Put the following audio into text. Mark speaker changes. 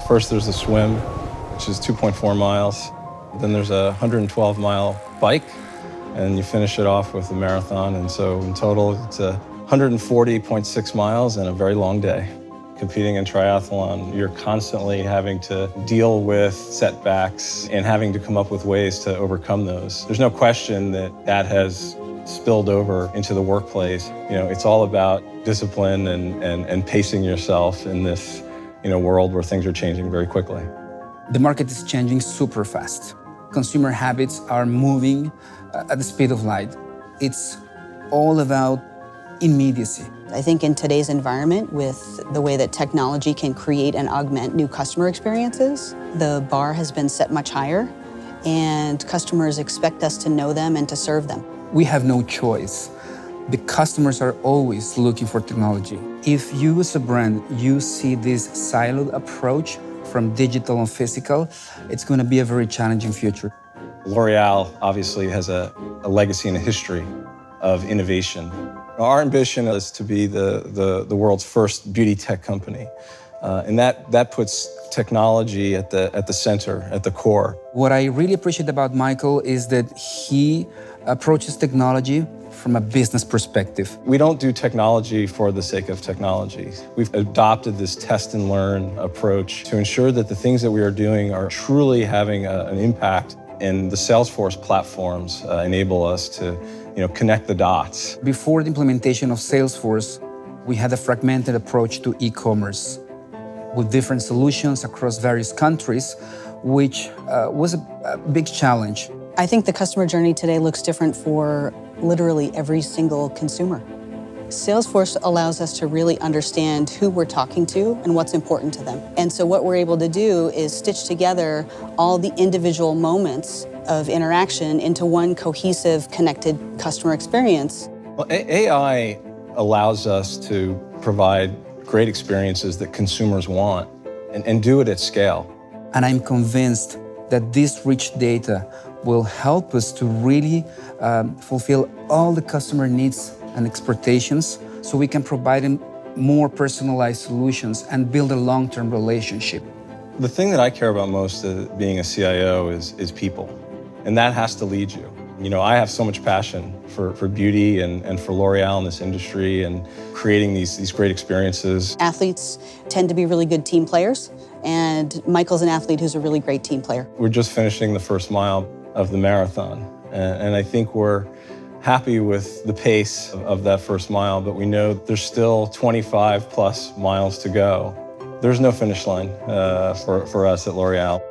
Speaker 1: First, there's a swim, which is 2.4 miles. Then there's a 112-mile bike, and you finish it off with a marathon. And so in total, it's 140.6 miles and a very long day. Competing in triathlon, you're constantly having to deal with setbacks and having to come up with ways to overcome those. There's no question that that has spilled over into the workplace. It's all about discipline and pacing yourself in this world where things are changing very quickly.
Speaker 2: The market is changing super fast. Consumer habits are moving at the speed of light. It's all about immediacy.
Speaker 3: I think in today's environment, with the way that technology can create and augment new customer experiences, the bar has been set much higher, and customers expect us to know them and to serve them.
Speaker 2: We have no choice. The customers are always looking for technology. If you as a brand, you see this siloed approach from digital and physical, it's going to be a very challenging future.
Speaker 1: L'Oreal obviously has a legacy and a history of innovation. Our ambition is to be the world's first beauty tech company. And that puts technology at the center, at the core.
Speaker 2: What I really appreciate about Michael is that he approaches technology from a business perspective.
Speaker 1: We don't do technology for the sake of technology. We've adopted this test and learn approach to ensure that the things that we are doing are truly having an impact, and the Salesforce platforms enable us to connect the dots.
Speaker 2: Before the implementation of Salesforce, we had a fragmented approach to e-commerce with different solutions across various countries, which was a big challenge.
Speaker 3: I think the customer journey today looks different for literally every single consumer. Salesforce allows us to really understand who we're talking to and what's important to them. And so what we're able to do is stitch together all the individual moments of interaction into one cohesive, connected customer experience.
Speaker 1: Well, AI allows us to provide great experiences that consumers want and do it at scale.
Speaker 2: And I'm convinced that this rich data will help us to really fulfill all the customer needs and expectations so we can provide them more personalized solutions and build a long-term relationship.
Speaker 1: The thing that I care about most being a CIO is people, and that has to lead you. I have so much passion for beauty and for L'Oreal in this industry and creating these great experiences.
Speaker 3: Athletes tend to be really good team players, and Michael's an athlete who's a really great team player.
Speaker 1: We're just finishing the first mile of the marathon, and I think we're happy with the pace of that first mile, but we know there's still 25 plus miles to go. There's no finish line for us at L'Oreal.